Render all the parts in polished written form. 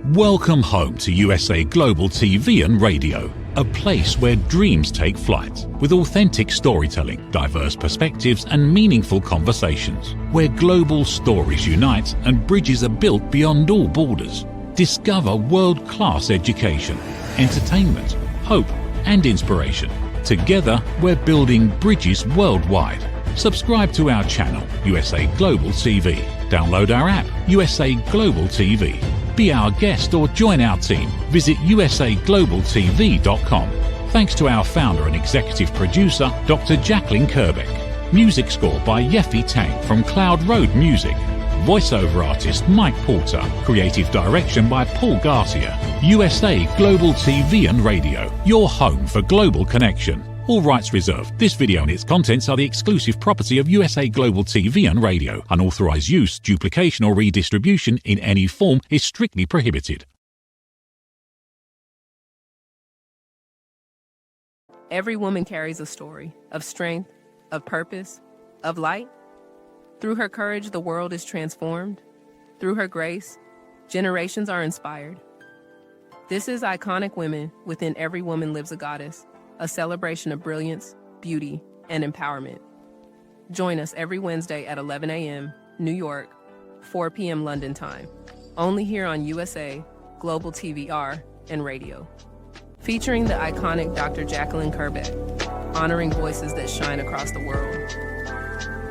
Welcome home to USA Global TV and Radio, a place where dreams take flight, with authentic storytelling, diverse perspectives and meaningful conversations, where global stories unite and bridges are built beyond all borders. Discover world-class education, entertainment, hope and inspiration. Together, we're building bridges worldwide. Subscribe to our channel, USA Global TV. Download our app, USA Global TV. Be our guest or join our team. Visit usaglobaltv.com. Thanks to our founder and executive producer, Dr. Jacqueline Kerbeck. Music score by Yeffy Tang from Cloud Road Music. Voiceover artist Mike Porter. Creative direction by Paul Garcia. USA Global TV and Radio, your home for global connection. All rights reserved. This video and its contents are the exclusive property of USA Global TV and Radio. Unauthorized use, duplication or redistribution in any form is strictly prohibited. Every woman carries a story of strength, of purpose, of light. Through her courage, the world is transformed. Through her grace, generations are inspired. This is Iconic Women. Within every woman lives a goddess, a celebration of brilliance, beauty, and empowerment. Join us every Wednesday at 11 a.m. New York, 4 p.m. London time, only here on USA Global TVR and Radio. Featuring the iconic Dr. Jacqueline Kerbeck, honoring voices that shine across the world.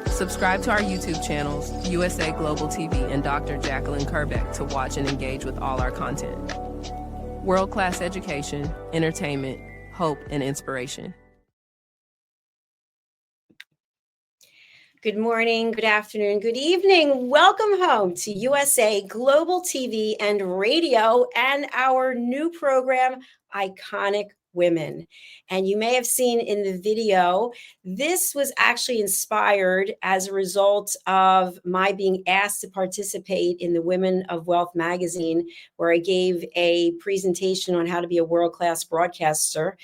Subscribe to our YouTube channels, USA Global TV and Dr. Jacqueline Kerbeck, to watch and engage with all our content. World-class education, entertainment, hope, and inspiration. Good morning, good afternoon, good evening. Welcome home to USA Global TV and Radio and our new program, Iconic Women. And you may have seen in the video, this was actually inspired as a result of my being asked to participate in the Women of Wealth magazine, where I gave a presentation on how to be a world-class broadcaster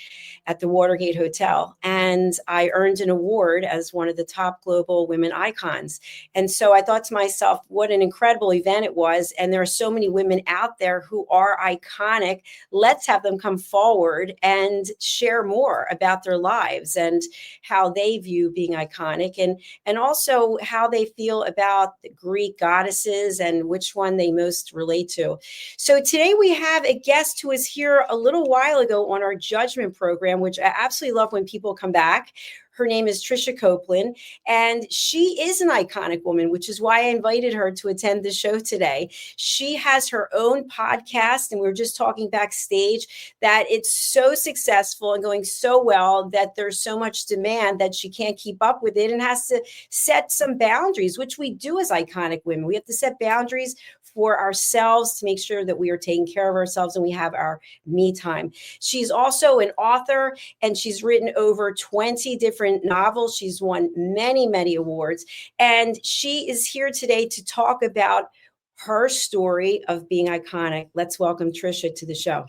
at the Watergate Hotel. And I earned an award as one of the top global women icons. And so I thought to myself, what an incredible event it was. And there are so many women out there who are iconic. Let's have them come forward and share more about their lives and how they view being iconic, and also how they feel about the Greek goddesses and which one they most relate to. So today we have a guest who was here a little while ago on our judgment program, which I absolutely love when people come back. Her name is Tricia Copeland, and she is an iconic woman, which is why I invited her to attend the show today. She has her own podcast, and we were just talking backstage that it's so successful and going so well that there's so much demand that she can't keep up with it and has to set some boundaries, which we do as iconic women. We have to set boundaries for ourselves to make sure that we are taking care of ourselves and we have our me time. She's also an author, and she's written over 20 different novels. She's won many, many awards. And she is here today to talk about her story of being iconic. Let's welcome Tricia to the show.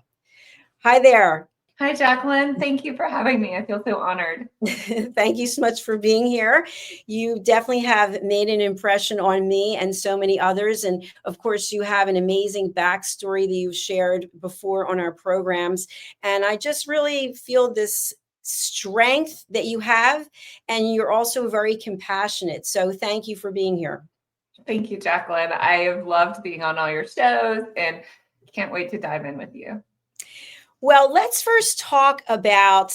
Hi there. Hi, Jacqueline. Thank you for having me. I feel so honored. Thank you so much for being here. You definitely have made an impression on me and so many others. And of course, you have an amazing backstory that you've shared before on our programs. And I just really feel this strength that you have, and you're also very compassionate. So thank you for being here. Thank you, Jacqueline. I have loved being on all your shows and can't wait to dive in with you. Well, let's first talk about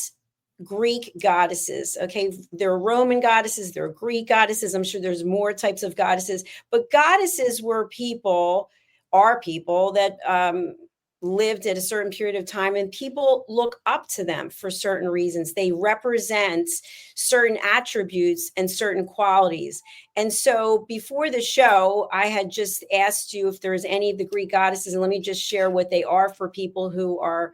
Greek goddesses. Okay, there are Roman goddesses, there are Greek goddesses. I'm sure there's more types of goddesses, but goddesses were people, are people that lived at a certain period of time, and people look up to them for certain reasons. They represent certain attributes and certain qualities. And so before the show, I had just asked you if there's any of the Greek goddesses, and let me just share what they are for people who are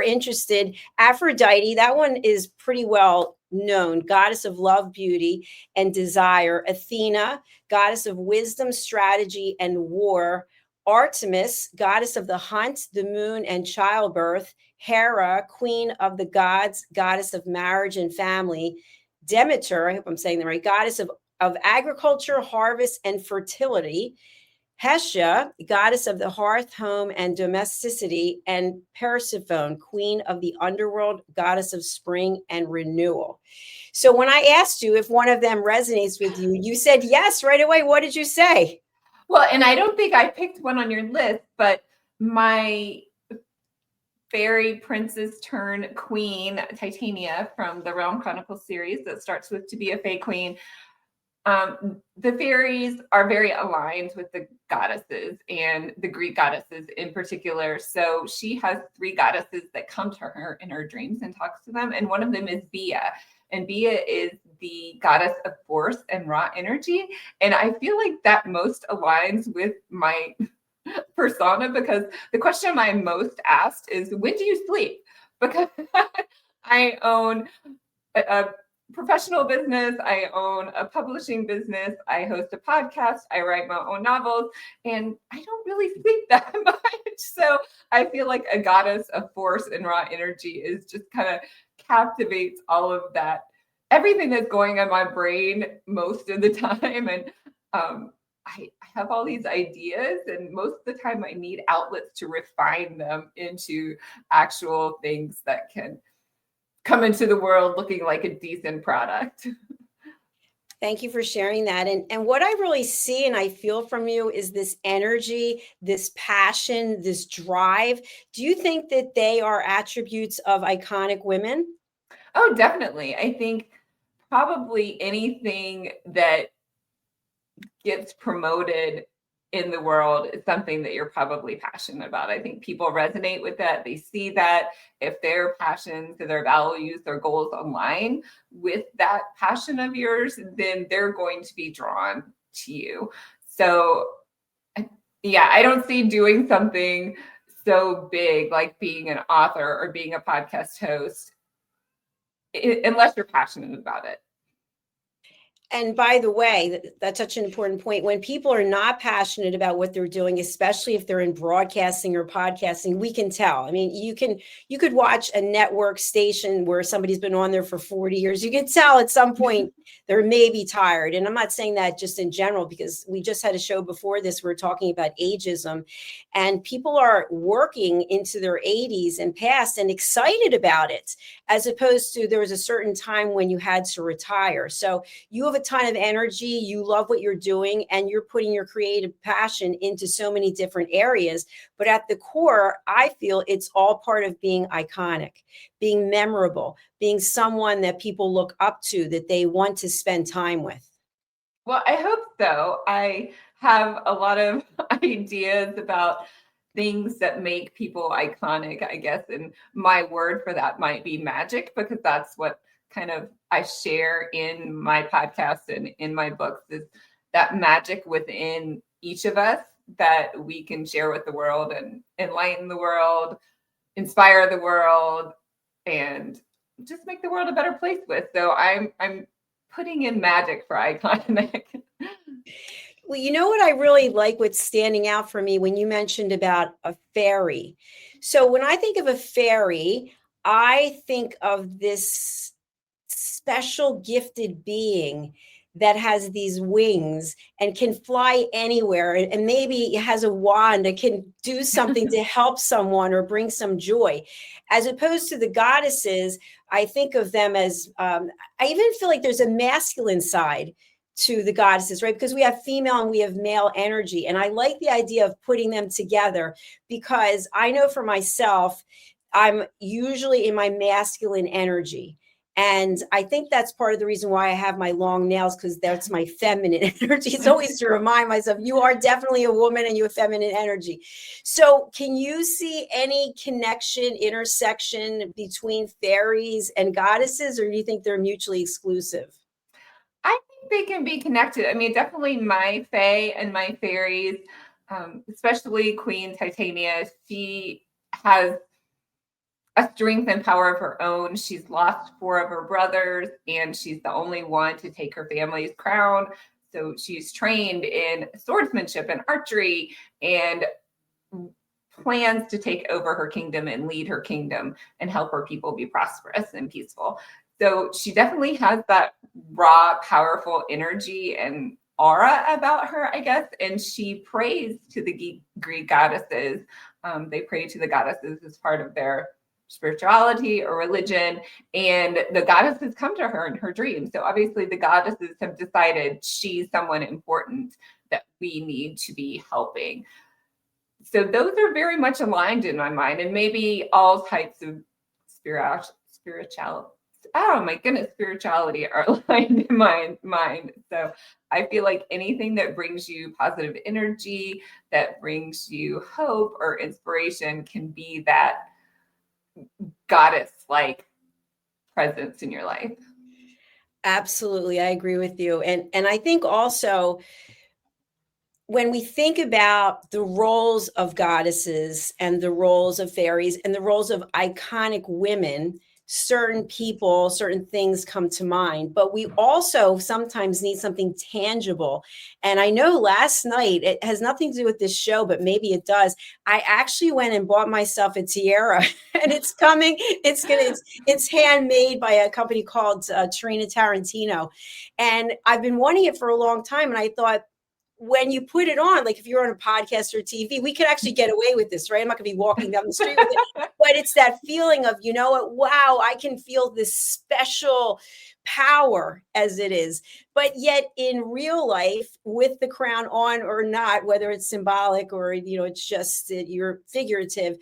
interested. Aphrodite, that one is pretty well known, goddess of love, beauty, and desire. Athena, goddess of wisdom, strategy, and war. Artemis, goddess of the hunt, the moon, and childbirth. Hera, queen of the gods, goddess of marriage and family. Demeter, I hope I'm saying that right, goddess of agriculture, harvest, and fertility. Hestia, goddess of the hearth, home, and domesticity, and Persephone, queen of the underworld, goddess of spring and renewal. So when I asked you if one of them resonates with you, you said yes right away. What did you say? Well, and I don't think I picked one on your list, but my fairy princess turn queen, Titania, from the Realm Chronicles series that starts with To Be a Fae Queen. The fairies are very aligned with the goddesses and the Greek goddesses in particular. So she has 3 goddesses that come to her in her dreams and talks to them. And one of them is Bia. And Bia is the goddess of force and raw energy. And I feel like that most aligns with my persona, because the question I'm most asked is, when do you sleep? Because I own a professional business, I own a publishing business, I host a podcast, I write my own novels, and I don't really sleep that much. So I feel like a goddess of force and raw energy is just kind of captivates all of that, everything that's going on in my brain most of the time. And I have all these ideas, and most of the time I need outlets to refine them into actual things that can come into the world looking like a decent product. Thank you for sharing that. And what I really see and I feel from you is this energy, this passion, this drive. Do you think that they are attributes of iconic women? Oh, definitely. I think probably anything that gets promoted in the world is something that you're probably passionate about. I think people resonate with that. They see that if their passions, their values, their goals align with that passion of yours, then they're going to be drawn to you. So yeah, I don't see doing something so big like being an author or being a podcast host unless you're passionate about it. And by the way, that's such an important point. When people are not passionate about what they're doing, especially if they're in broadcasting or podcasting, we can tell. I mean, you could watch a network station where somebody's been on there for 40 years. You can tell at some point they're maybe tired. And I'm not saying that just in general, because we just had a show before this. We're talking about ageism, and people are working into their 80s and past and excited about it, as opposed to there was a certain time when you had to retire. So you have a ton of energy, you love what you're doing, and you're putting your creative passion into so many different areas. But at the core, I feel it's all part of being iconic, being memorable, being someone that people look up to, that they want to spend time with. Well, I hope so. I have a lot of ideas about things that make people iconic, I guess. And my word for that might be magic, because that's what kind of I share in my podcast and in my books, is that magic within each of us that we can share with the world and enlighten the world, inspire the world, and just make the world a better place with. So I'm putting in magic for iconic. Well, you know what I really like, what's standing out for me when you mentioned about a fairy. So when I think of a fairy, I think of this special gifted being that has these wings and can fly anywhere, and maybe has a wand that can do something to help someone or bring some joy, as opposed to the goddesses. I think of them as I even feel like there's a masculine side to the goddesses, right? Because we have female and we have male energy. And I like the idea of putting them together, because I know for myself, I'm usually in my masculine energy. And I think that's part of the reason why I have my long nails, because that's my feminine energy. It's always to remind myself, you are definitely a woman and you have feminine energy. So can you see any connection, intersection between fairies and goddesses, or do you think they're mutually exclusive? I think they can be connected. I mean, definitely my fae and my fairies, especially Queen Titania, she has a strength and power of her own. She's lost 4 of her brothers, and she's the only one to take her family's crown. So she's trained in swordsmanship and archery, and plans to take over her kingdom and lead her kingdom and help her people be prosperous and peaceful. So she definitely has that raw, powerful energy and aura about her, I guess. And she prays to the Greek goddesses. They pray to the goddesses as part of their spirituality or religion, and the goddesses come to her in her dreams. So obviously the goddesses have decided she's someone important that we need to be helping. So those are very much aligned in my mind, and maybe all types of spirituality are aligned in my mind. So I feel like anything that brings you positive energy, that brings you hope or inspiration, can be that goddess-like presence in your life. Absolutely, I agree with you. And I think also when we think about the roles of goddesses and the roles of fairies and the roles of iconic women, certain people, certain things come to mind, but we also sometimes need something tangible. And I know last night, it has nothing to do with this show, but maybe it does. I actually went and bought myself a tiara, and it's coming. It's handmade by a company called Trina Tarantino. And I've been wanting it for a long time. And I thought, when you put it on, like if you're on a podcast or TV, we could actually get away with this, right? I'm not gonna be walking down the street with it, but it's that feeling of, you know what, wow, I can feel this special power as it is. But yet in real life, with the crown on or not, whether it's symbolic or, it's just that you're figurative,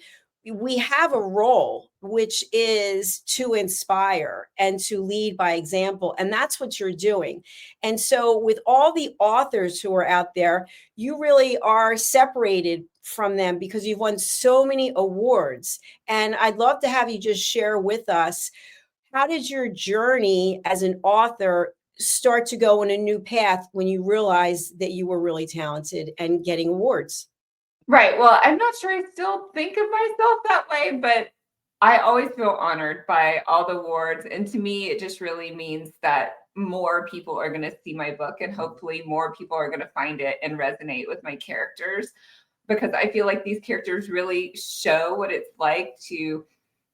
we have a role, which is to inspire and to lead by example. And that's what you're doing. And so with all the authors who are out there, you really are separated from them because you've won so many awards. And I'd love to have you just share with us, how did your journey as an author start to go in a new path when you realized that you were really talented and getting awards? Right. Well, I'm not sure I still think of myself that way, but I always feel honored by all the awards. And to me, it just really means that more people are going to see my book, and hopefully more people are going to find it and resonate with my characters, because I feel like these characters really show what it's like to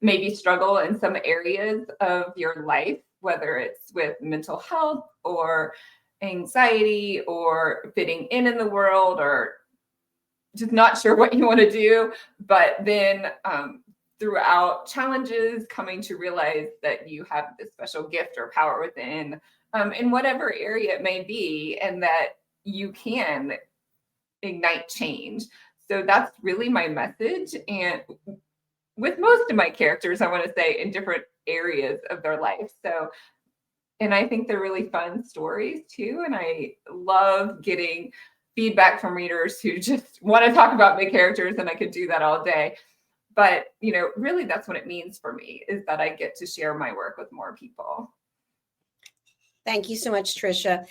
maybe struggle in some areas of your life, whether it's with mental health or anxiety or fitting in the world, or just not sure what you want to do, but then throughout challenges, coming to realize that you have this special gift or power within, in whatever area it may be, and that you can ignite change. So that's really my message. And with most of my characters, I want to say, in different areas of their life. So, and I think they're really fun stories too. And I love getting feedback from readers who just want to talk about my characters, and I could do that all day. But, really that's what it means for me, is that I get to share my work with more people. Thank you so much, Tricia.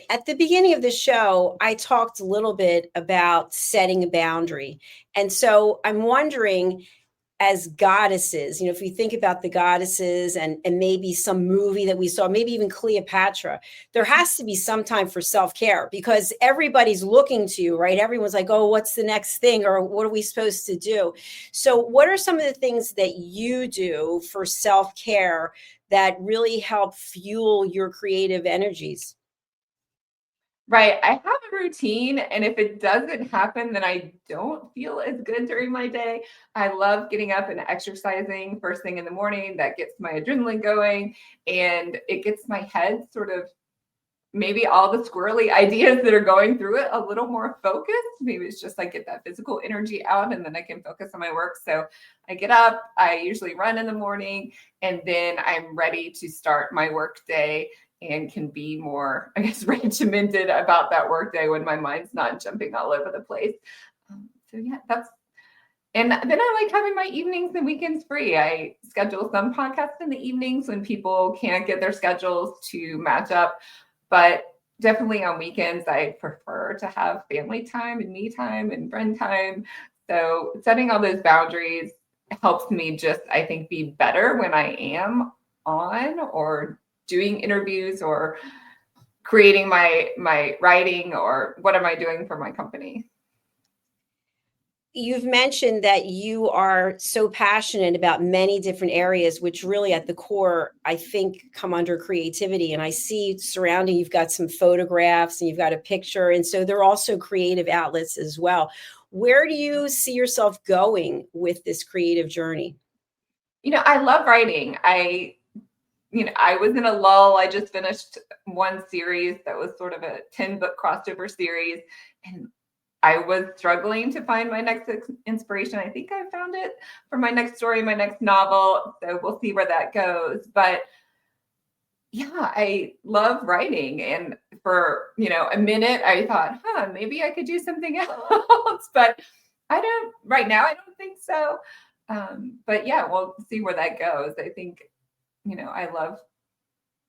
At the beginning of the show, I talked a little bit about setting a boundary. And so I'm wondering, as goddesses, if you think about the goddesses and maybe some movie that we saw, maybe even Cleopatra, there has to be some time for self-care because everybody's looking to you, right? Everyone's like, oh, what's the next thing? Or what are we supposed to do? So what are some of the things that you do for self-care that really help fuel your creative energies? Right. I have a routine, and if it doesn't happen, then I don't feel as good during my day. I love getting up and exercising first thing in the morning. That gets my adrenaline going, and it gets my head sort of, maybe all the squirrely ideas that are going through it, a little more focused. Maybe it's just like get that physical energy out, and then I can focus on my work. So I get up, I usually run in the morning, and then I'm ready to start my work day and can be more, I guess, regimented about that work day when my mind's not jumping all over the place. So yeah, and then I like having my evenings and weekends free. I schedule some podcasts in the evenings when people can't get their schedules to match up. But definitely on weekends, I prefer to have family time and me time and friend time. So setting all those boundaries helps me just, I think, be better when I am on or doing interviews or creating my writing, or what am I doing for my company. you've mentioned that you are so passionate about many different areas, which really at the core, I think, come under creativity. And I see surrounding, you've got some photographs and you've got a picture. And so they're also creative outlets as well. Where do you see yourself going with this creative journey? I love writing. I was in a lull. I just finished one series that was sort of a 10-book crossover series, and I was struggling to find my next inspiration. I think I found it for my next story, my next novel. So we'll see where that goes. But yeah, I love writing. And for, a minute, I thought, maybe I could do something else. But right now, I don't think so. But yeah, we'll see where that goes. I think, I love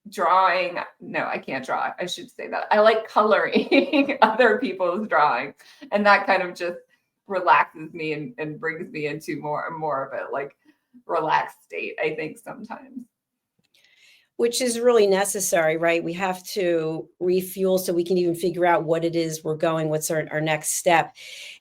drawing. No, I can't draw. I should say that. I like coloring other people's drawings. And that kind of just relaxes me and brings me into more and more of a like relaxed state, I think sometimes. Which is really necessary, right? We have to refuel so we can even figure out what it is we're going, what's our next step.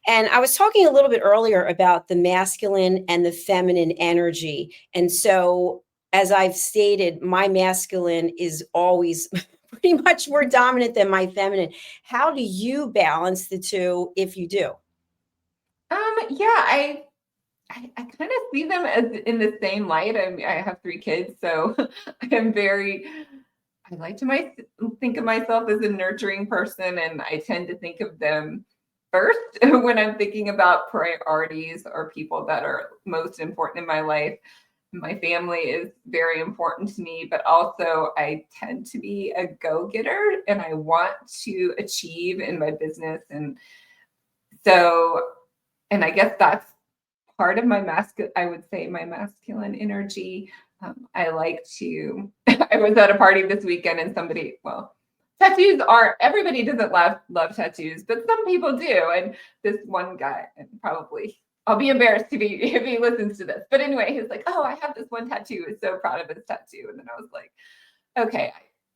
And I was talking a little bit earlier about the masculine and the feminine energy. And so, as I've stated, my masculine is always pretty much more dominant than my feminine. How do you balance the two if you do? Yeah, I kind of see them as in the same light. I have 3 kids, so I like to think of myself as a nurturing person, and I tend to think of them first when I'm thinking about priorities or people that are most important in my life. My family is very important to me, but also I tend to be a go-getter and I want to achieve in my business. And I guess that's part of my I would say my masculine energy. I like to, I was at a party this weekend and tattoos everybody doesn't love tattoos, but some people do. And this one guy, and probably I'll be embarrassed if he listens to this. But anyway, he's like, "Oh, I have this one tattoo." He's so proud of his tattoo. And then I was like, okay,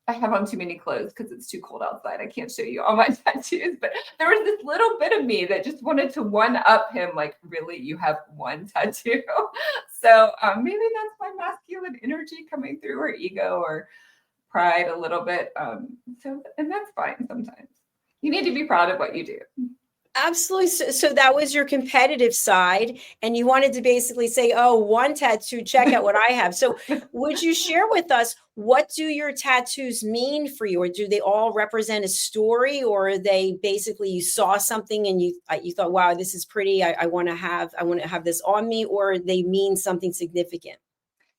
I have on too many clothes because it's too cold outside. I can't show you all my tattoos. But there was this little bit of me that just wanted to one up him. Like, really, you have one tattoo? So maybe that's my masculine energy coming through, or ego, or pride a little bit. And that's fine sometimes. You need to be proud of what you do. Absolutely. So that was your competitive side, and you wanted to basically say, "Oh, one tattoo, check out what I have." So would you share with us, what do your tattoos mean for you? Or do they all represent a story, or are they basically you saw something and you thought, "Wow, this is pretty. I want to have this on me," or they mean something significant?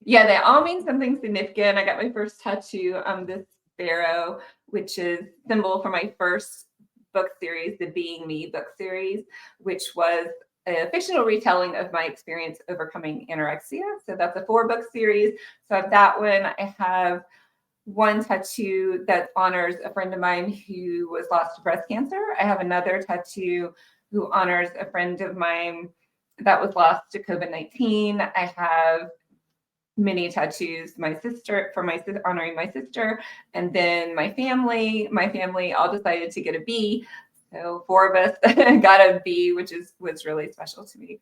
Yeah, they all mean something significant. I got my first tattoo on this sparrow, which is symbol for my first book series, the Being Me book series, which was a fictional retelling of my experience overcoming anorexia. So that's a 4-book series. So I have that one. I have one tattoo that honors a friend of mine who was lost to breast cancer. I have another tattoo who honors a friend of mine that was lost to COVID-19. I have many tattoos, honoring my sister, and then my family all decided to get a B. So 4 of us got a B, which was really special to me.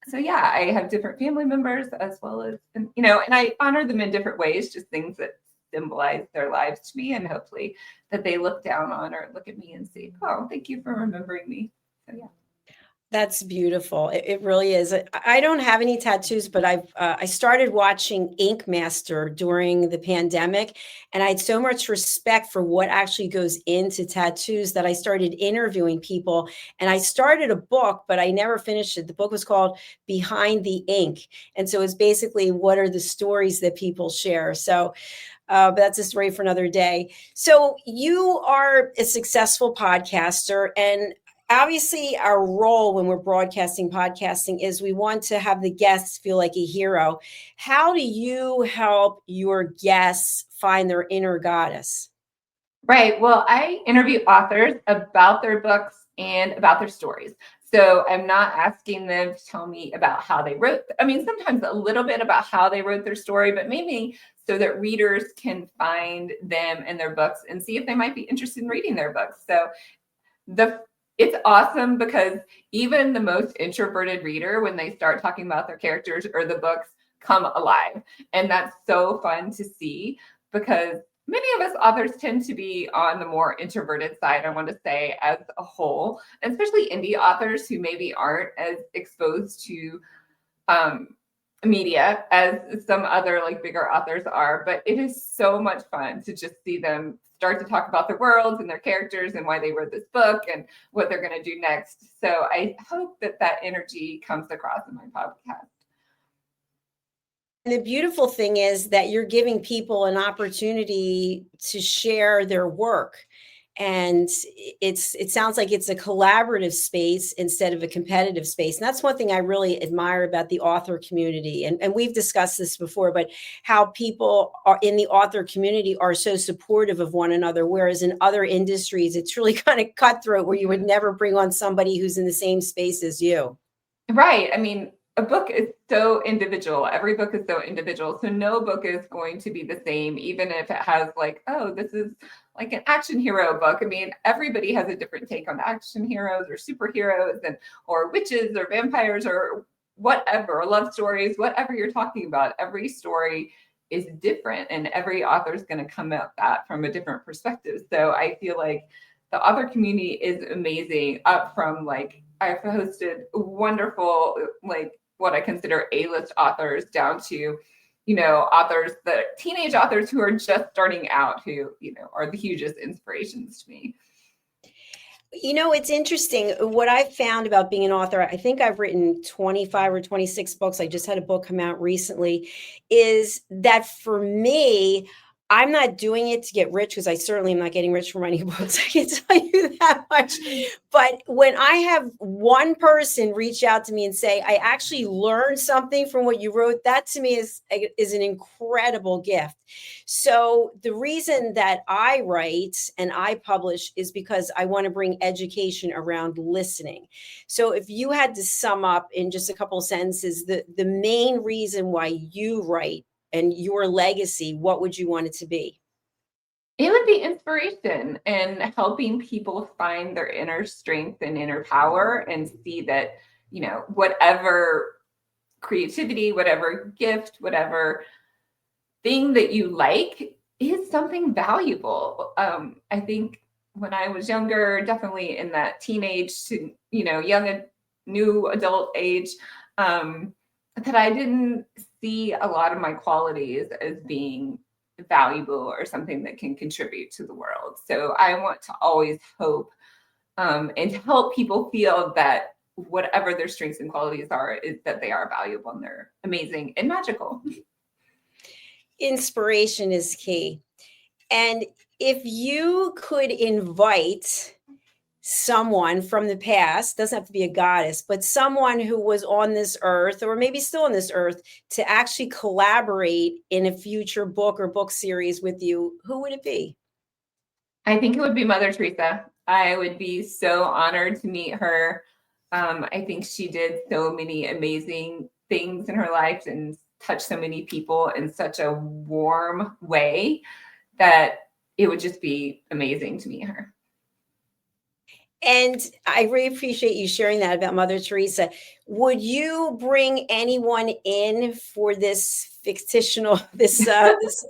So yeah, I have different family members as well as, and I honor them in different ways, just things that symbolize their lives to me, and hopefully that they look down on or look at me and say, "Oh, thank you for remembering me." So yeah. That's beautiful. It really is. I don't have any tattoos, but I started watching Ink Master during the pandemic, and I had so much respect for what actually goes into tattoos that I started interviewing people. And I started a book, but I never finished it. The book was called Behind the Ink, and so it's basically what are the stories that people share. So. But that's a story for another day. So you are a successful podcaster, and obviously our role when we're podcasting is we want to have the guests feel like a hero. How do you help your guests find their inner goddess? Right. Well, I interview authors about their books and about their stories. So I'm not asking them to tell me about how they wrote. Sometimes a little bit about how they wrote their story, but maybe so that readers can find them in their books and see if they might be interested in reading their books. So the it's awesome because even the most introverted reader, when they start talking about their characters or the books, come alive. And that's so fun to see because many of us authors tend to be on the more introverted side, I want to say, as a whole, and especially indie authors who maybe aren't as exposed to media as some other like bigger authors are. But it is so much fun to just see them start to talk about their worlds and their characters and why they wrote this book and what they're going to do next. So I hope that that energy comes across in my podcast. And the beautiful thing is that you're giving people an opportunity to share their work. And it sounds like it's a collaborative space instead of a competitive space. And that's one thing I really admire about the author community. And we've discussed this before, but how people are in the author community are so supportive of one another. Whereas in other industries, it's really kind of cutthroat where you would never bring on somebody who's in the same space as you. Right. I mean, a book is so individual. Every book is so individual. So no book is going to be the same, even if it has like, oh, this is like an action hero book. I mean, everybody has a different take on action heroes or superheroes and or witches or vampires or whatever, or love stories, whatever you're talking about. Every story is different and every author is going to come at that from a different perspective. So I feel like the author community is amazing, up from like I've hosted wonderful, like what I consider A-list authors down to, you know, authors, the teenage authors who are just starting out, who, you know, are the hugest inspirations to me. You know, it's interesting. What I've found about being an author, I think I've written 25 or 26 books. I just had a book come out recently, is that for me, I'm not doing it to get rich, because I certainly am not getting rich from writing books. I can tell you that much. But when I have one person reach out to me and say, I actually learned something from what you wrote, that to me is an incredible gift. So the reason that I write and I publish is because I want to bring education around listening. So if you had to sum up in just a couple of sentences, the main reason why you write and your legacy, what would you want it to be? It would be inspiration and helping people find their inner strength and inner power and see that, you know, whatever creativity, whatever gift, whatever thing that you like is something valuable. I think when I was younger, definitely in that teenage to, you know, young, new adult age, that I didn't see a lot of my qualities as being valuable or something that can contribute to the world. So I want to always hope and help people feel that whatever their strengths and qualities are, is that they are valuable and they're amazing and magical. Inspiration is key. And if you could invite someone from the past, doesn't have to be a goddess, but someone who was on this earth or maybe still on this earth to actually collaborate in a future book or book series with you, who would it be? I think it would be Mother Teresa. I would be so honored to meet her. I think she did so many amazing things in her life and touched so many people in such a warm way that it would just be amazing to meet her. And I really appreciate you sharing that about Mother Teresa. Would you bring anyone in for this fictional, this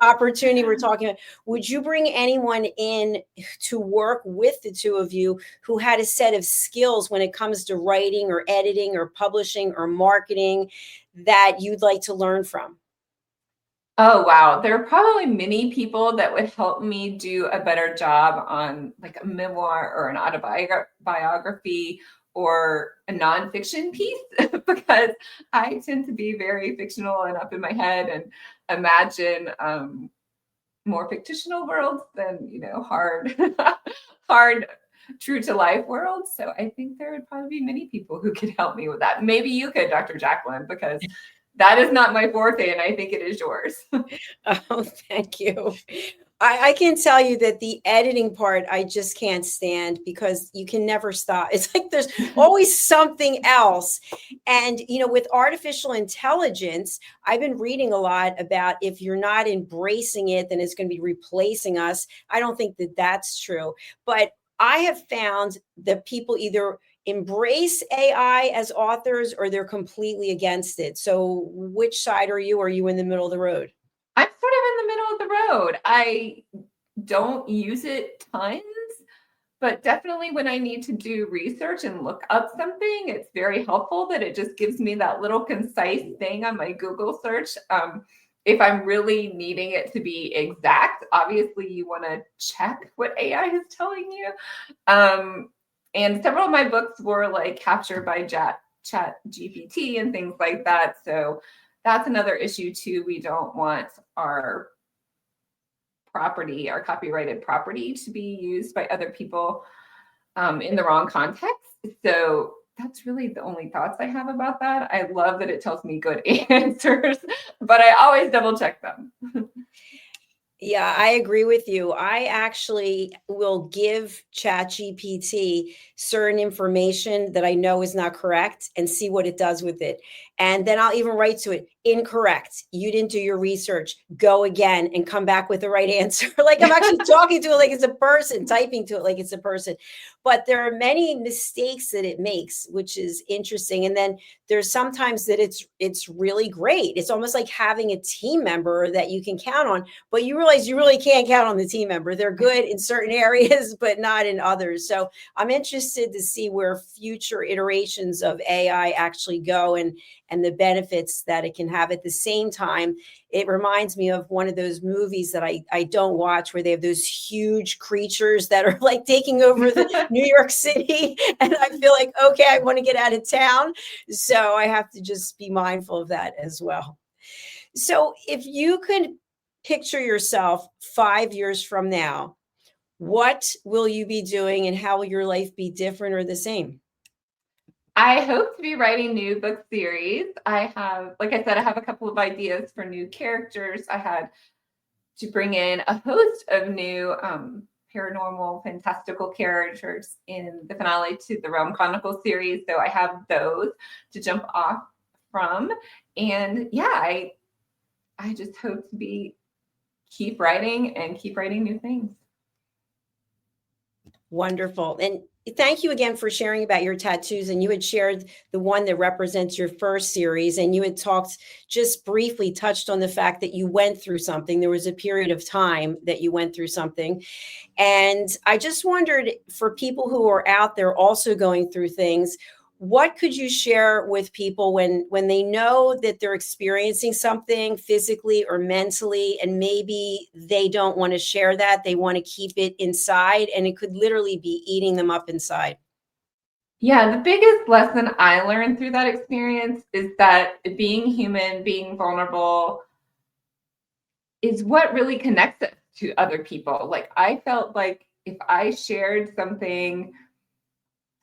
opportunity we're talking about? Would you bring anyone in to work with the two of you who had a set of skills when it comes to writing or editing or publishing or marketing that you'd like to learn from? Oh, wow. There are probably many people that would help me do a better job on like a memoir or an autobiography or a nonfiction piece, because I tend to be very fictional and up in my head and imagine more fictional worlds than, you know, hard, hard, true to life worlds. So I think there would probably be many people who could help me with that. Maybe you could, Dr. Jacqueline, because that is not my forte, and I think it is yours. Oh, thank you. I can tell you that the editing part, I just can't stand, because you can never stop. It's like there's always something else. And, you know, with artificial intelligence, I've been reading a lot about if you're not embracing it, then it's going to be replacing us. I don't think that that's true. But I have found that people either embrace AI as authors or they're completely against it. So which side are you? Are you in the middle of the road? I'm sort of in the middle of the road. I don't use it tons, but definitely when I need to do research and look up something, it's very helpful that it just gives me that little concise thing on my Google search. If I'm really needing it to be exact, obviously you want to check what AI is telling you. And several of my books were like captured by chat GPT and things like that. So that's another issue too. We don't want our property, our copyrighted property, to be used by other people in the wrong context. So that's really the only thoughts I have about that. I love that it tells me good answers, but I always double check them. Yeah, I agree with you. I actually will give ChatGPT certain information that I know is not correct and see what it does with it. And then I'll even write to it, incorrect. You didn't do your research. Go again and come back with the right answer. Like I'm actually talking to it like it's a person, typing to it like it's a person. But there are many mistakes that it makes, which is interesting. And then there's sometimes that it's really great. It's almost like having a team member that you can count on, but you realize you really can't count on the team member. They're good in certain areas, but not in others. So I'm interested to see where future iterations of AI actually go and the benefits that it can have. At the same time, it reminds me of one of those movies that I don't watch where they have those huge creatures that are like taking over the New York City. And I feel like, okay, I want to get out of town. So I have to just be mindful of that as well. So if you could picture yourself 5 years from now, what will you be doing and how will your life be different or the same? I hope to be writing new book series. I have, like I said, I have a couple of ideas for new characters. I had to bring in a host of new paranormal, fantastical characters in the finale to the Realm Chronicles series. So I have those to jump off from. And yeah, I just hope to keep writing and keep writing new things. Wonderful. And thank you again for sharing about your tattoos. And you had shared the one that represents your first series. And you had talked, just briefly touched on the fact that you went through something. There was a period of time that you went through something. And I just wondered, for people who are out there also going through things, what could you share with people when they know that they're experiencing something physically or mentally, and maybe they don't want to share that, they want to keep it inside, and it could literally be eating them up inside? Yeah, the biggest lesson I learned through that experience is that being human, being vulnerable is what really connects us to other people. Like I felt like if I shared something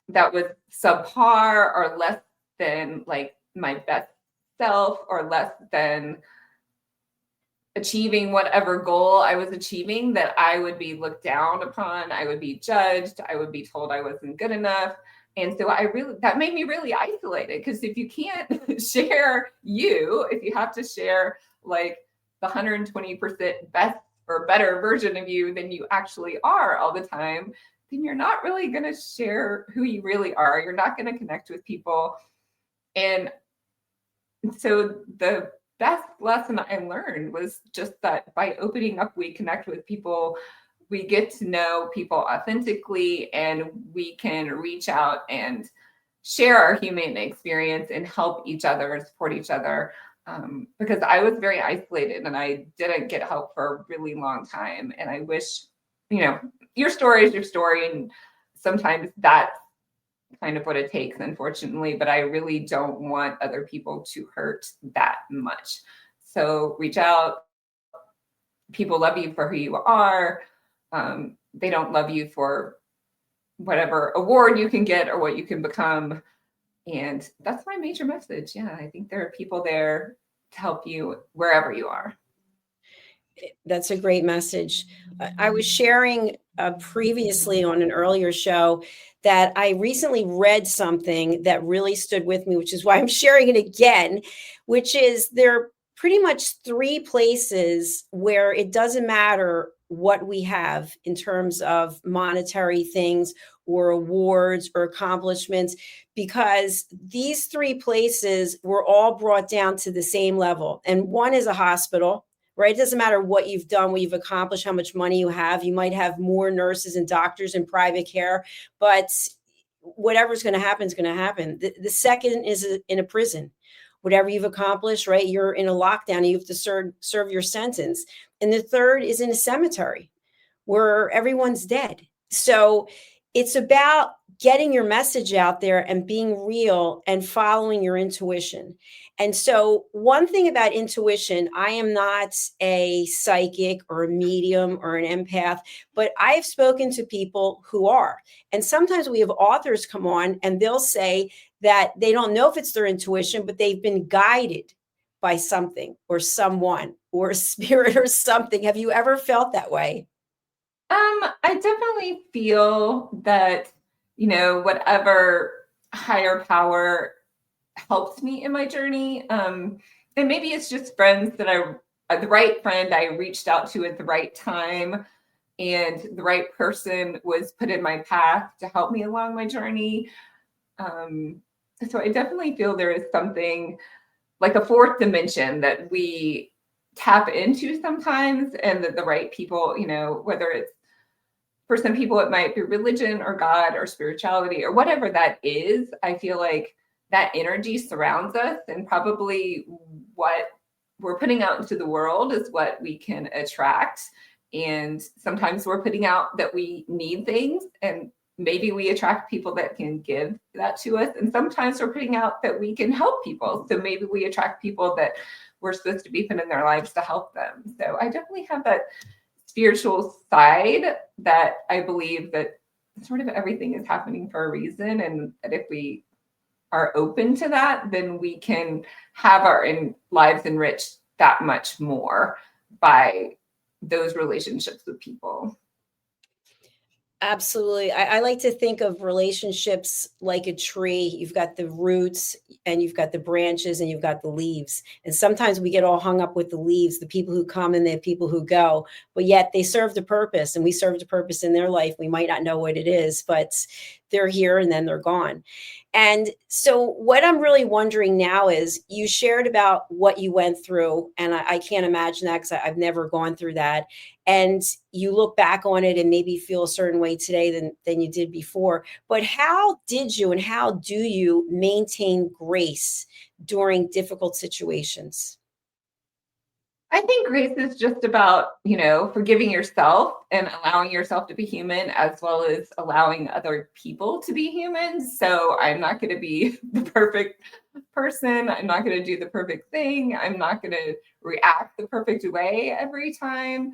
that was subpar or less than like my best self or less than achieving whatever goal I was achieving, that I would be looked down upon, I would be judged, I would be told I wasn't good enough. And so that made me really isolated, because if you can't share if you have to share like the 120% best or better version of you than you actually are all the time, then you're not really going to share who you really are. You're not going to connect with people. And so the best lesson I learned was just that by opening up, we connect with people, we get to know people authentically, and we can reach out and share our human experience and help each other and support each other. Because I was very isolated and I didn't get help for a really long time. And I wish, your story is your story. And sometimes that's kind of what it takes, unfortunately, but I really don't want other people to hurt that much. So reach out. People love you for who you are. They don't love you for whatever award you can get or what you can become. And that's my major message. Yeah, I think there are people there to help you wherever you are. That's a great message. I was sharing previously on an earlier show that I recently read something that really stood with me, which is why I'm sharing it again, which is there are pretty much 3 places where it doesn't matter what we have in terms of monetary things or awards or accomplishments, because these three places were all brought down to the same level. And one is a hospital, right? It doesn't matter what you've done, what you've accomplished, how much money you have. You might have more nurses and doctors in private care, but whatever's going to happen is going to happen. The second is in a prison. Whatever you've accomplished, right? You're in a lockdown and you have to serve your sentence. And the third is in a cemetery where everyone's dead. So it's about getting your message out there and being real and following your intuition. And so one thing about intuition, I am not a psychic or a medium or an empath, but I've spoken to people who are. And sometimes we have authors come on and they'll say that they don't know if it's their intuition, but they've been guided by something or someone or a spirit or something. Have you ever felt that way? I definitely feel that, whatever higher power helped me in my journey. And maybe it's just friends that the right friend I reached out to at the right time, and the right person was put in my path to help me along my journey. So I definitely feel there is something like a fourth dimension that we tap into sometimes, and that the right people, whether it's, for some people, it might be religion or God or spirituality or whatever that is. I feel like that energy surrounds us, and probably what we're putting out into the world is what we can attract. And sometimes we're putting out that we need things, and maybe we attract people that can give that to us. And sometimes we're putting out that we can help people. So maybe we attract people that we're supposed to be put in their lives to help them. So I definitely have that spiritual side that I believe that sort of everything is happening for a reason. And that if we are open to that, then we can have our lives enriched that much more by those relationships with people. Absolutely. I like to think of relationships like a tree. You've got the roots and you've got the branches and you've got the leaves. And sometimes we get all hung up with the leaves, the people who come and the people who go, but yet they served a purpose, and we served a purpose in their life. We might not know what it is, but they're here and then they're gone. And so what I'm really wondering now is, you shared about what you went through, and I can't imagine that because I've never gone through that. And you look back on it and maybe feel a certain way today than you did before. But how did you and how do you maintain grace during difficult situations? I think grace is just about, forgiving yourself and allowing yourself to be human, as well as allowing other people to be human. So I'm not going to be the perfect person. I'm not going to do the perfect thing. I'm not going to react the perfect way every time.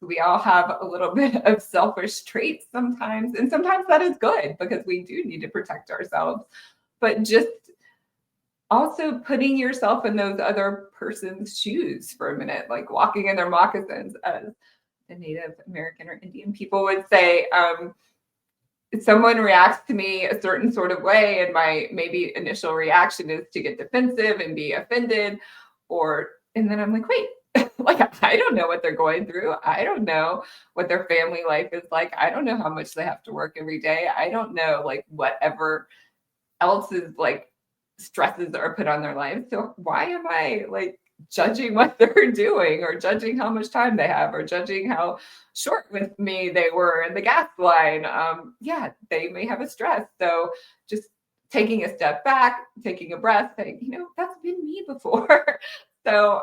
We all have a little bit of selfish traits sometimes, and sometimes that is good because we do need to protect ourselves. But just also putting yourself in those other person's shoes for a minute, like walking in their moccasins, as the Native American or Indian people would say. If someone reacts to me a certain sort of way, and my maybe initial reaction is to get defensive and be offended, and then I'm like, wait, like, I don't know what they're going through. I don't know what their family life is like. I don't know how much they have to work every day. I don't know, like, whatever else is like stresses are put on their lives. So why am I like judging what they're doing, or judging how much time they have, or judging how short with me they were in the gas line? Yeah, they may have a stress. So just taking a step back, taking a breath, saying, that's been me before. So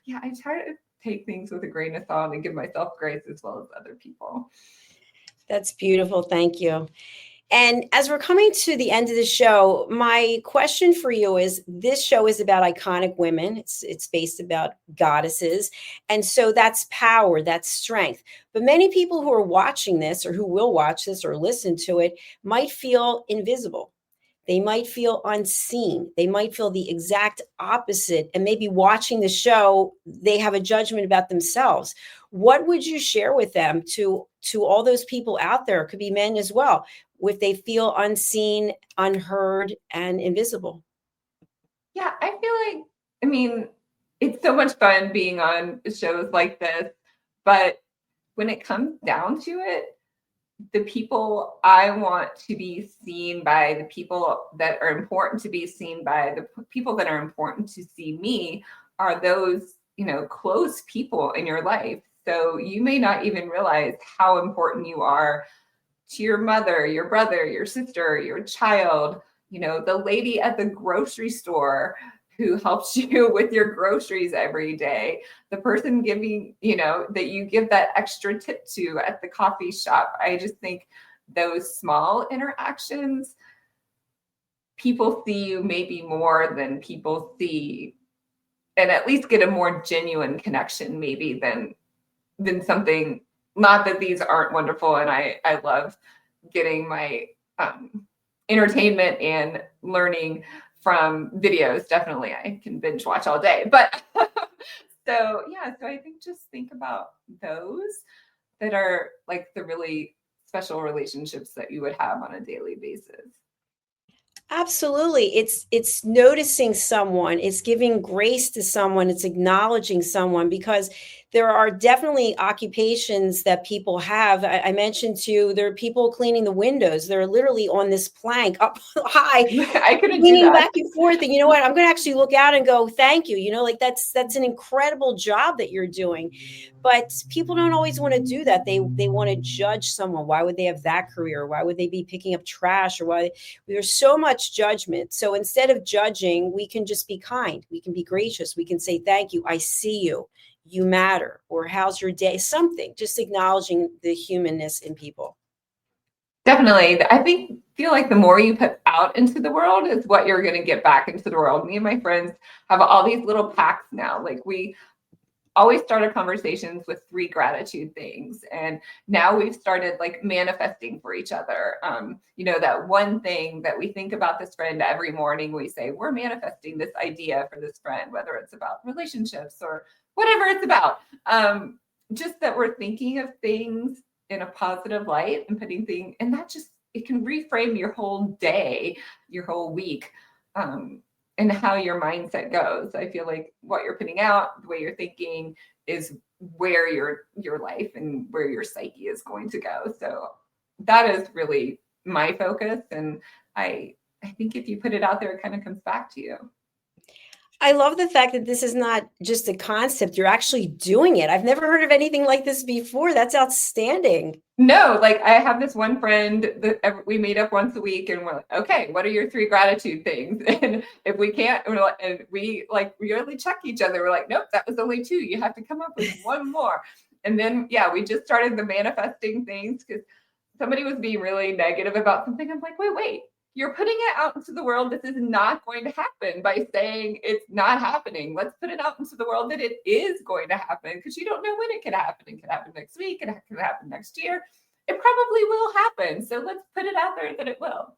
yeah, I try to take things with a grain of salt and give myself grace as well as other people. That's beautiful. Thank you. And as we're coming to the end of the show, my question for you is, this show is about iconic women. It's based about goddesses. And so that's power, that's strength. But many people who are watching this, or who will watch this or listen to it, might feel invisible. They might feel unseen. They might feel the exact opposite. And maybe watching the show, they have a judgment about themselves. What would you share with them to all those people out there? It could be men as well, if they feel unseen, unheard, and invisible? Yeah, I feel like, it's so much fun being on shows like this, but when it comes down to it, the people I want to be seen by, the people that are important to be seen by, the people that are important to see me are those, close people in your life. So you may not even realize how important you are to your mother, your brother, your sister, your child, the lady at the grocery store who helps you with your groceries every day, the person giving, that you give that extra tip to at the coffee shop. I just think those small interactions, people see you maybe more than people see, and at least get a more genuine connection maybe than something, not that these aren't wonderful. And I love getting my entertainment and learning from videos. Definitely, I can binge watch all day. But so I think about those that are like the really special relationships that you would have on a daily basis. Absolutely. It's noticing someone, it's giving grace to someone, it's acknowledging someone, because there are definitely occupations that people have. I mentioned to you, there are people cleaning the windows. They're literally on this plank up high, I couldn't do leaning that. back and forth. And you know what? I'm going to actually look out and go, thank you. Like that's an incredible job that you're doing. But people don't always want to do that. They want to judge someone. Why would they have that career? Why would they be picking up trash? Or why? There's so much judgment. So instead of judging, we can just be kind. We can be gracious. We can say, thank you. I see you. You matter. Or how's your day? Something, just acknowledging the humanness in people. Definitely. I feel like the more you put out into the world is what you're going to get back into the world. Me and my friends have all these little packs now. Like we always start our conversations with 3 gratitude things. And now we've started like manifesting for each other. That one thing that we think about this friend every morning, we say, we're manifesting this idea for this friend, whether it's about relationships or whatever it's about. Just that we're thinking of things in a positive light and putting things, and that just, it can reframe your whole day, your whole week. And how your mindset goes. I feel like what you're putting out, the way you're thinking, is where your life and where your psyche is going to go. So that is really my focus. And I think if you put it out there, it kind of comes back to you. I love the fact that this is not just a concept. You're actually doing it. I've never heard of anything like this before. That's outstanding. No, like I have this one friend that we meet up once a week and we're like, okay, what are your 3 gratitude things? And if we can't, and we like really check each other. We're like, nope, that was only 2. You have to come up with one more. And then, we just started the manifesting things because somebody was being really negative about something. I'm like, wait, you're putting it out into the world. This is not going to happen by saying it's not happening. Let's put it out into the world that it is going to happen, because you don't know when it could happen. It could happen next week. It could happen next year. It probably will happen. So let's put it out there that it will.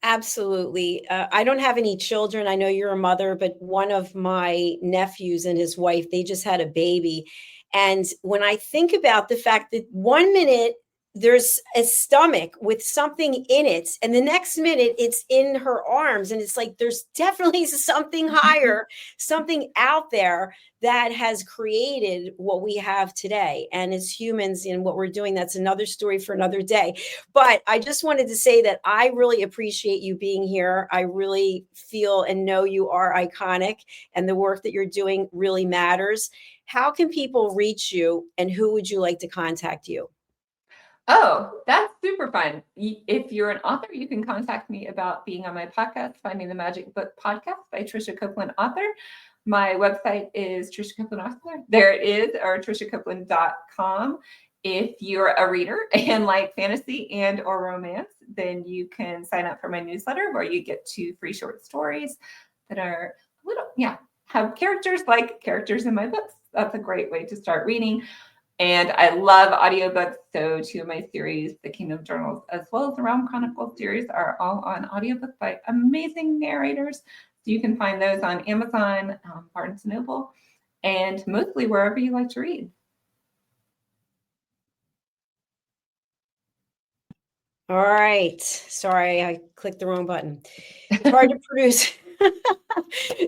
Absolutely. I don't have any children. I know you're a mother, but one of my nephews and his wife, they just had a baby. And when I think about the fact that 1 minute there's a stomach with something in it, and the next minute it's in her arms, and it's like there's definitely something higher, something out there that has created what we have today. And as humans, and what we're doing, that's another story for another day. But I just wanted to say that I really appreciate you being here. I really feel and know you are iconic, and the work that you're doing really matters. How can people reach you, and who would you like to contact you? Oh, that's super fun. If you're an author, you can contact me about being on my podcast, Finding the Magic Book Podcast by Tricia Copeland, author. My website is Tricia Copeland, author. There it is, or triciacopeland.com. If you're a reader and like fantasy and or romance, then you can sign up for my newsletter, where you get 2 free short stories that are have characters like characters in my books. That's a great way to start reading. And I love audiobooks. So 2 of my series, the Kingdom Journals, as well as the Realm Chronicles series, are all on audiobook by amazing narrators. So you can find those on Amazon, Barnes & Noble, and mostly wherever you like to read. All right. Sorry, I clicked the wrong button. It's hard to produce.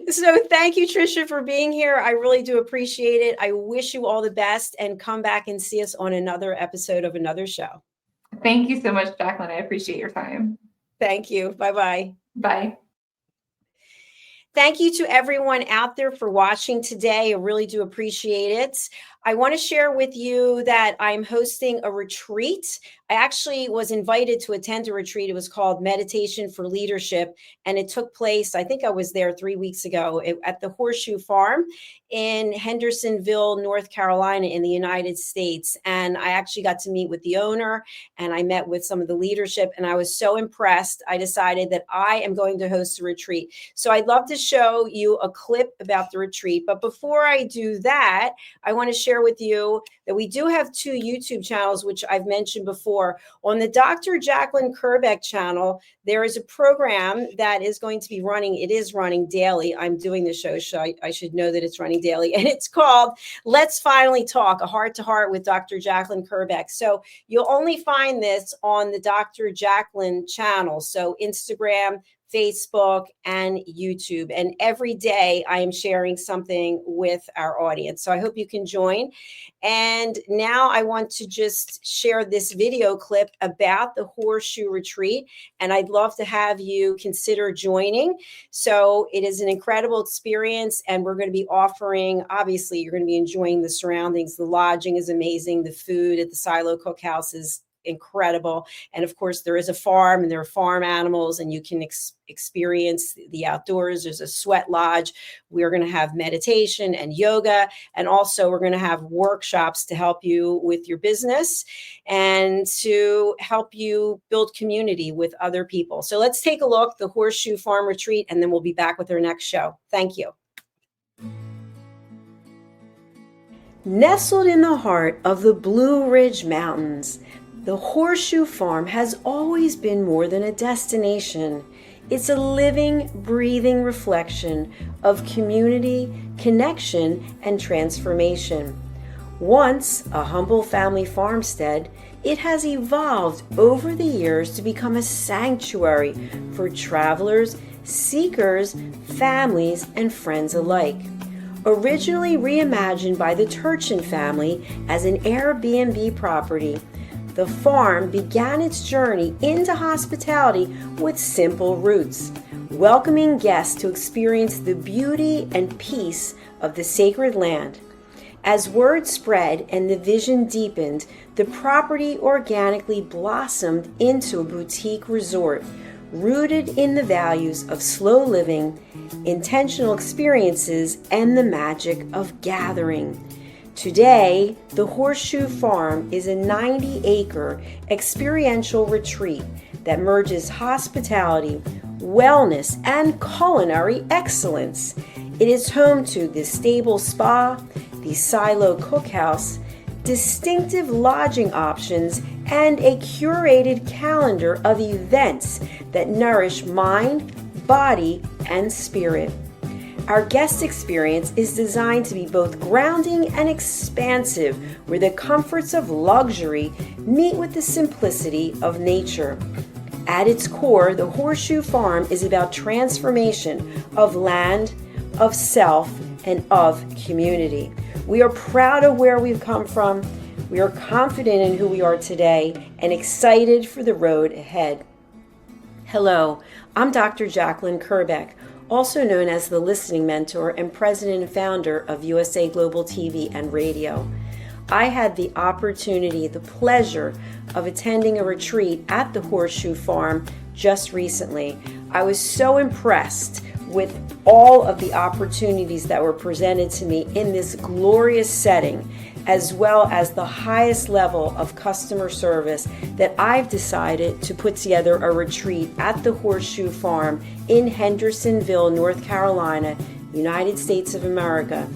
So thank you, Tricia, for being here. I really do appreciate it. I wish you all the best, and come back and see us on another episode of another show. Thank you so much, Jacqueline. I appreciate your time. Thank you. Bye-bye. Bye. Thank you to everyone out there for watching today. I really do appreciate it. I want to share with you that I'm hosting a retreat. I actually was invited to attend a retreat. It was called Meditation for Leadership, and it took place, I think I was there 3 weeks ago, at the Horseshoe Farm in Hendersonville, North Carolina in the United States. And I actually got to meet with the owner, and I met with some of the leadership, and I was so impressed. I decided that I am going to host a retreat. So I'd love to show you a clip about the retreat. But before I do that, I want to share with you that we do have 2 YouTube channels, which I've mentioned before. On the Dr. Jacqueline Kerbeck channel, there is a program that is going to be running. It is running daily. I'm doing the show, so I should know that it's running daily. And it's called Let's Finally Talk, a heart-to-heart with Dr. Jacqueline Kerbeck. So you'll only find this on the Dr. Jacqueline channel. So Instagram, Facebook, and YouTube. And every day I am sharing something with our audience. So I hope you can join. And now I want to just share this video clip about the Horseshoe Retreat. And I'd love to have you consider joining. So it is an incredible experience. And we're going to be offering, obviously, you're going to be enjoying the surroundings. The lodging is amazing. The food at the Silo Cookhouse is incredible. And of course, there is a farm and there are farm animals, and you can experience the outdoors. There's a sweat lodge. We're going to have meditation and yoga. And also we're going to have workshops to help you with your business and to help you build community with other people. So let's take a look, the Horseshoe Farm Retreat, and then we'll be back with our next show. Thank you. Nestled in the heart of the Blue Ridge Mountains, the Horseshoe Farm has always been more than a destination. It's a living, breathing reflection of community, connection, and transformation. Once a humble family farmstead, it has evolved over the years to become a sanctuary for travelers, seekers, families, and friends alike. Originally reimagined by the Turchin family as an Airbnb property, the farm began its journey into hospitality with simple roots, welcoming guests to experience the beauty and peace of the sacred land. As word spread and the vision deepened, the property organically blossomed into a boutique resort, rooted in the values of slow living, intentional experiences, and the magic of gathering. Today, the Horseshoe Farm is a 90-acre experiential retreat that merges hospitality, wellness, and culinary excellence. It is home to the Stable Spa, the Silo Cookhouse, distinctive lodging options, and a curated calendar of events that nourish mind, body, and spirit. Our guest experience is designed to be both grounding and expansive, where the comforts of luxury meet with the simplicity of nature. At its core, the Horseshoe Farm is about transformation of land, of self, and of community. We are proud of where we've come from. We are confident in who we are today and excited for the road ahead. Hello, I'm Dr. Jacqueline Kerbeck, also known as the Listening Mentor and President and Founder of USA Global TV and Radio. I had the opportunity, the pleasure of attending a retreat at the Horseshoe Farm just recently. I was so impressed with all of the opportunities that were presented to me in this glorious setting, as well as the highest level of customer service, that I've decided to put together a retreat at the Horseshoe Farm in Hendersonville, North Carolina, United States of America,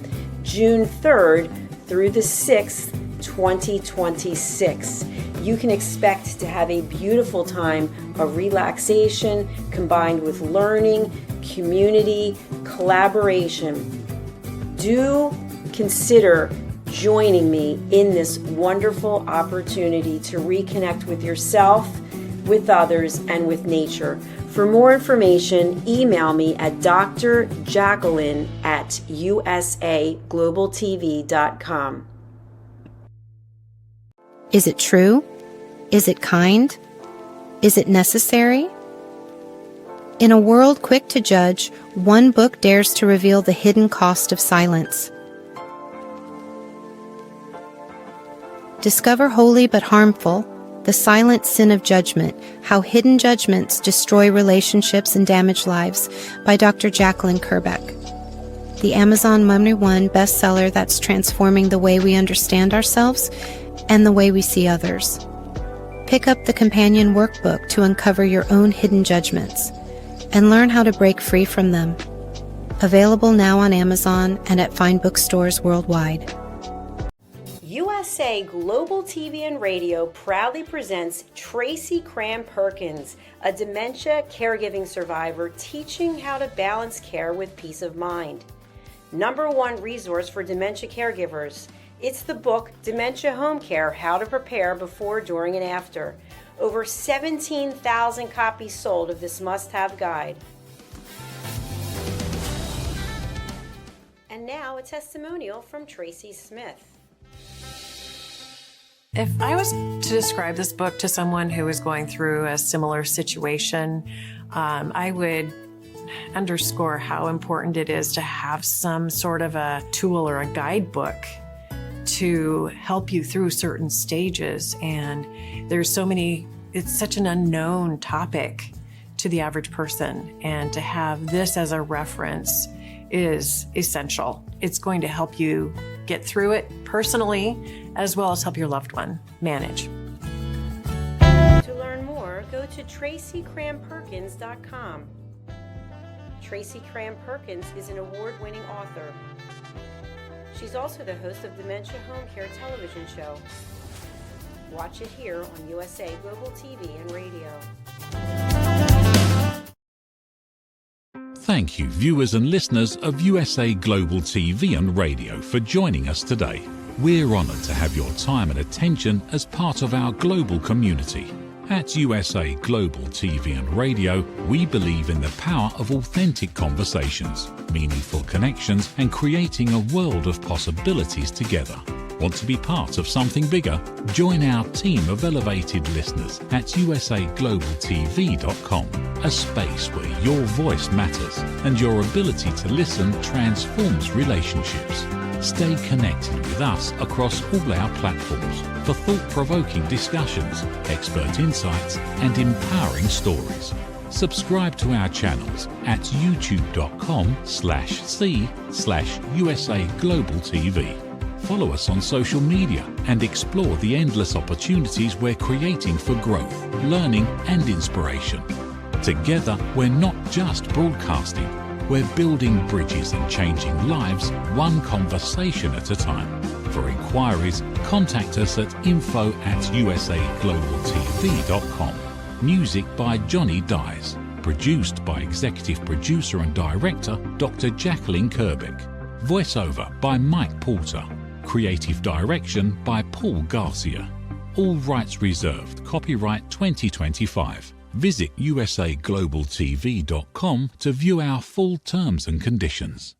June 3rd through the 6th, 2026. You can expect to have a beautiful time of relaxation combined with learning, community, collaboration. Do consider joining me in this wonderful opportunity to reconnect with yourself, with others, and with nature. For more information, email me at drjacqueline@usaglobaltv.com. Is it true? Is it kind? Is it necessary? In a world quick to judge, one book dares to reveal the hidden cost of silence. Discover Holy but Harmful: The Silent Sin of Judgment, How Hidden Judgments Destroy Relationships and Damage Lives, by Dr. Jacqueline Kerbeck. The Amazon #1 bestseller that's transforming the way we understand ourselves and the way we see others. Pick up the companion workbook to uncover your own hidden judgments and learn how to break free from them. Available now on Amazon and at fine bookstores worldwide. USA Global TV and Radio proudly presents Tracy Cram Perkins, a dementia caregiving survivor teaching how to balance care with peace of mind. #1 resource for dementia caregivers. It's the book Dementia Home Care: How to Prepare Before, During, and After. Over 17,000 copies sold of this must-have guide. And now a testimonial from Tracy Smith. If I was to describe this book to someone who is going through a similar situation, I would underscore how important it is to have some sort of a tool or a guidebook to help you through certain stages. And there's so many, it's such an unknown topic to the average person. And to have this as a reference is essential. It's going to help you get through it personally, as well as help your loved one manage. To learn more, go to TracyCramPerkins.com. Tracy Cram Perkins is an award-winning author. She's also the host of Dementia Home Care television show. Watch it here on USA Global TV and Radio. Thank you, viewers and listeners of USA Global TV and Radio, for joining us today. We're honoured to have your time and attention as part of our global community. At USA Global TV and Radio, we believe in the power of authentic conversations, meaningful connections, and creating a world of possibilities together. Want to be part of something bigger? Join our team of elevated listeners at USAGlobalTV.com, a space where your voice matters and your ability to listen transforms relationships. Stay connected with us across all our platforms for thought-provoking discussions, expert insights, and empowering stories. Subscribe to our channels at youtube.com/c/USAGlobalTV. Follow us on social media and explore the endless opportunities we're creating for growth, learning, and inspiration. Together, we're not just broadcasting, we're building bridges and changing lives one conversation at a time. For inquiries, contact us at info@usaglobaltv.com. Music by Johnny Dies. Produced by Executive Producer and Director Dr. Jacqueline Kerbeck. Voiceover by Mike Porter. Creative Direction by Paul Garcia. All rights reserved. Copyright 2025. Visit usaglobaltv.com to view our full terms and conditions.